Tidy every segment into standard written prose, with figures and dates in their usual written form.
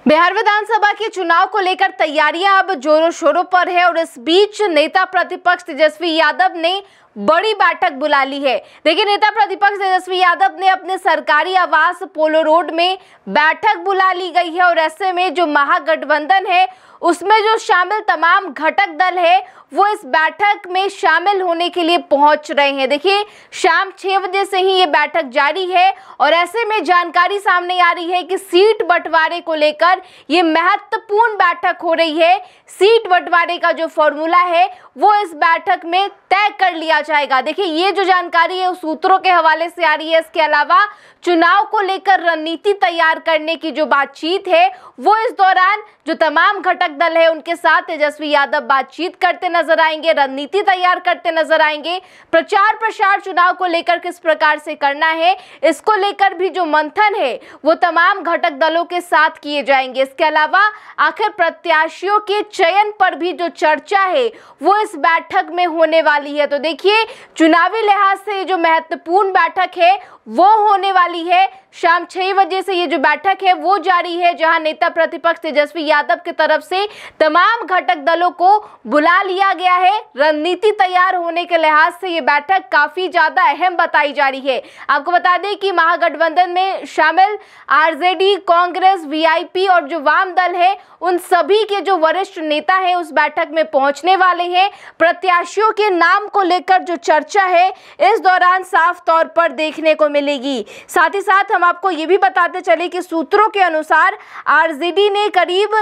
बिहार विधानसभा के चुनाव को लेकर तैयारियां अब जोरों शोरों पर है और इस बीच नेता प्रतिपक्ष तेजस्वी यादव ने बड़ी बैठक बुला ली है। देखिए, नेता प्रतिपक्ष तेजस्वी यादव ने अपने सरकारी आवास पोलो रोड में बैठक बुला ली गई है और ऐसे में जो महागठबंधन है उसमें जो शामिल तमाम घटक दल है वो इस बैठक में शामिल होने के लिए पहुंच रहे हैं। देखिए, शाम 6 बजे से ही ये बैठक जारी है और ऐसे में जानकारी सामने आ रही है कि सीट बंटवारे को लेकर ये महत्वपूर्ण बैठक हो रही है। सीट बंटवारे का जो फॉर्मूला है वो इस बैठक में तय कर लिया जाएगा। देखिए, ये जो जानकारी है उस सूत्रों के हवाले से आ रही है। इसके अलावा चुनाव को लेकर रणनीति तैयार करने की जो बातचीत है वो इस दौरान जो तमाम घटक दल है उनके साथ तेजस्वी यादव बातचीत करते नजर आएंगे, रणनीति तैयार करते नजर आएंगे। प्रचार प्रसार चुनाव को लेकर किस प्रकार से करना है इसको लेकर भी जो मंथन है वो तमाम घटक दलों के साथ किए जाएंगे। इसके अलावा आखिर प्रत्याशियों के चयन पर भी जो चर्चा है वो इस बैठक में होने वाली है। तो देखिए, चुनावी लिहाज से जो महत्वपूर्ण बैठक है वो होने वाली है। शाम 6 बजे से ये जो बैठक है वो जारी है, जहां नेता प्रतिपक्ष तेजस्वी यादव की तरफ से तमाम घटक दलों को बुला लिया गया है। रणनीति तैयार होने के लिहाज से ये बैठक काफी ज्यादा अहम बताई जा रही है। आपको बता दें कि महागठबंधन में शामिल आरजेडी, कांग्रेस, वीआईपी और जो वाम दल है उन सभी के जो वरिष्ठ नेता है उस बैठक में पहुंचने वाले हैं। प्रत्याशियों के नाम को लेकर जो चर्चा है इस दौरान साफ तौर पर देखने को मिलेगी। साथ ही साथ हम आपको ये भी बताते चले कि सूत्रों के अनुसार आरजेडी ने करीब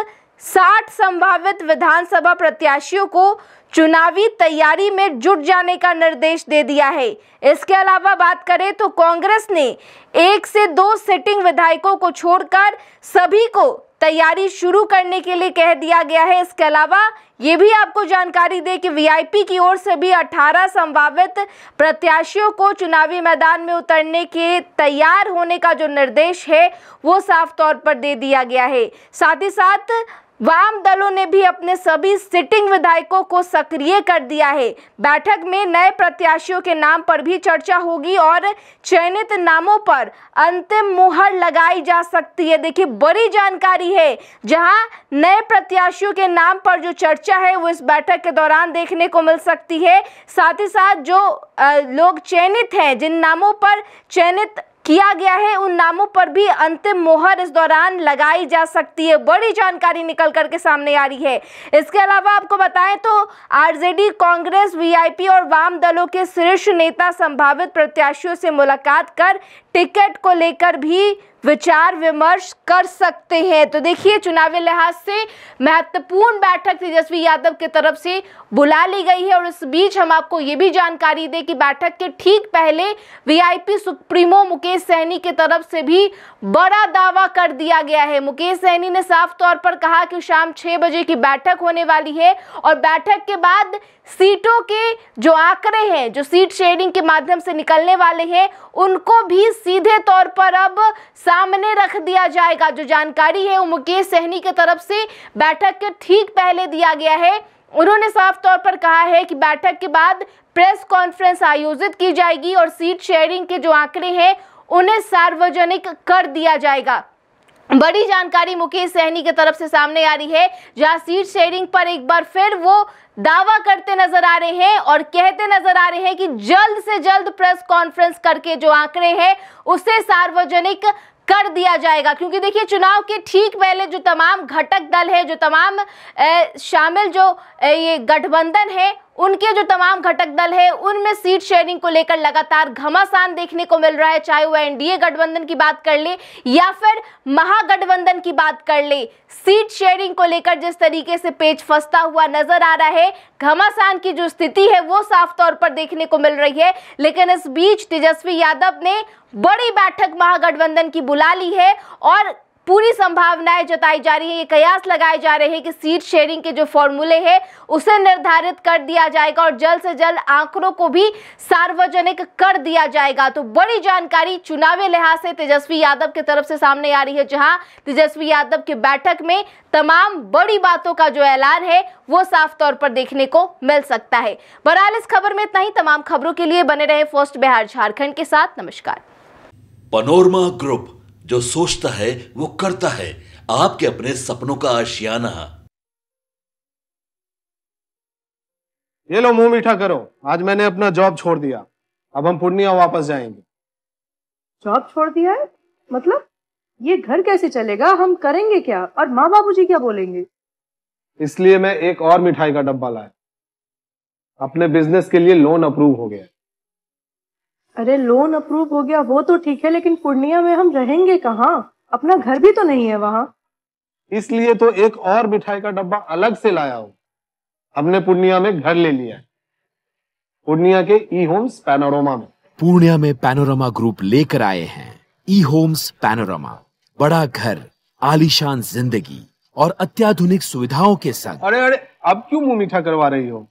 60 संभावित विधानसभा प्रत्याशियों को चुनावी तैयारी में जुट जाने का निर्देश दे दिया है। इसके अलावा बात करें तो कांग्रेस ने 1 से 2 सिटिंग विधायकों को छोड़कर सभी को तैयारी शुरू करने के लिए कह दिया गया है। इसके अलावा ये भी आपको जानकारी दे कि वीआईपी की ओर से भी 18 संभावित प्रत्याशियों को चुनावी मैदान में उतरने के तैयार होने का जो निर्देश है वो साफ तौर पर दे दिया गया है। साथ ही साथ वाम दलों ने भी अपने सभी सिटिंग विधायकों को सक्रिय कर दिया है। बैठक में नए प्रत्याशियों के नाम पर भी चर्चा होगी और चयनित नामों पर अंतिम मुहर लगाई जा सकती है। देखिए, बड़ी जानकारी है, जहां नए प्रत्याशियों के नाम पर जो चर्चा है वो इस बैठक के दौरान देखने को मिल सकती है। साथ ही साथ जो लोग चयनित हैं, जिन नामों पर चयनित किया गया है उन नामों पर भी अंतिम मोहर इस दौरान लगाई जा सकती है। बड़ी जानकारी निकल करके सामने आ रही है। इसके अलावा आपको बताएं तो आरजेडी, कांग्रेस, वीआईपी और वाम दलों के शीर्ष नेता संभावित प्रत्याशियों से मुलाकात कर टिकट को लेकर भी विचार विमर्श कर सकते हैं। तो देखिए, चुनावी लिहाज से महत्वपूर्ण बैठक तेजस्वी यादव की तरफ से बुला ली गई है और इस बीच हम आपको ये भी जानकारी दें कि बैठक के ठीक पहले वीआईपी सुप्रीमो मुकेश सहनी की तरफ से भी बड़ा दावा कर दिया गया है। मुकेश सहनी ने साफ तौर पर कहा कि शाम 6 बजे की बैठक होने वाली है और बैठक के बाद सीटों के जो आंकड़े हैं, जो सीट शेयरिंग के माध्यम से निकलने वाले हैं, उनको भी सीधे तौर पर अब सामने रख दिया जाएगा। जो जानकारी है वो मुकेश सहनी की तरफ से बैठक के ठीक पहले दिया गया है। उन्होंने साफ तौर पर कहा है कि बैठक के बाद प्रेस कॉन्फ्रेंस आयोजित की जाएगी और सीट शेयरिंग के जो आंकड़े हैं उन्हें सार्वजनिक कर दिया जाएगा। बड़ी जानकारी मुकेश सहनी की तरफ से सामने आ रही है, जहां सीट शेयरिंग पर एक बार फिर वो दावा करते नजर आ रहे हैं और कहते नजर आ रहे हैं कि जल्द से जल्द प्रेस कॉन्फ्रेंस करके जो आंकड़े हैं उसे सार्वजनिक कर दिया जाएगा। क्योंकि देखिए, चुनाव के ठीक पहले जो तमाम घटक दल है, जो तमाम शामिल जो ये गठबंधन है, उनके जो तमाम घटक दल है उनमें सीट शेयरिंग को लेकर लगातार घमासान देखने को मिल रहा है। चाहे वो एनडीए गठबंधन की बात कर ले या फिर महागठबंधन की बात कर ले, सीट शेयरिंग को लेकर जिस तरीके से पेच फंसता हुआ नजर आ रहा है, घमासान की जो स्थिति है वो साफ तौर पर देखने को मिल रही है। लेकिन इस बीच तेजस्वी यादव ने बड़ी बैठक महागठबंधन की बुला ली है और पूरी संभावनाएं जताई जा रही है, ये कयास लगाए जा रहे हैं कि सीट शेयरिंग के जो फॉर्मूले हैं उसे निर्धारित कर दिया जाएगा और जल्द से जल्द आंकड़ों को भी सार्वजनिक कर दिया जाएगा। तो बड़ी जानकारी चुनावी लिहाज से तेजस्वी यादव की तरफ से सामने आ रही है, जहां तेजस्वी यादव की बैठक में तमाम बड़ी बातों का जो ऐलान है वो साफ तौर पर देखने को मिल सकता है। बहरहाल इस खबर में इतना ही। तमाम खबरों के लिए बने रहे फर्स्ट बिहार झारखंड के साथ। नमस्कार। पनोरमा ग्रुप, जो सोचता है वो करता है। आपके अपने सपनों का आशियाना। ये लो, मुंह मीठा करो। आज मैंने अपना जॉब छोड़ दिया। अब हम पूर्णिया वापस जाएंगे। जॉब छोड़ दिया है? मतलब ये घर कैसे चलेगा? हम करेंगे क्या? और माँ बाबूजी क्या बोलेंगे? इसलिए मैं एक और मिठाई का डब्बा लाया। अपने बिजनेस के लिए लोन अप्रूव हो गया। अरे लोन अप्रूव हो गया वो तो ठीक है, लेकिन पूर्णिया में हम रहेंगे कहाँ? अपना घर भी तो नहीं है वहां। इसलिए तो एक और मिठाई का डब्बा अलग से लाया हूं। हमने पूर्णिया में घर ले लिया है, पूर्णिया के ई होम्स पैनोरमा में। पूर्णिया में पैनोरमा ग्रुप लेकर आए हैं ई होम्स पैनोरमा। बड़ा घर, आलीशान जिंदगी और अत्याधुनिक सुविधाओं के संग। अरे अब क्यों मुंह मीठा करवा रही हो?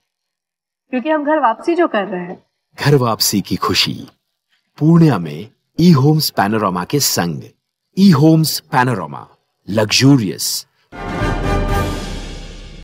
क्योंकि हम घर वापसी जो कर रहे हैं। घर वापसी की खुशी पूर्णिया में ई होम्स पैनोरमा के संग। ई होम्स पैनोरमा, लग्जूरियस,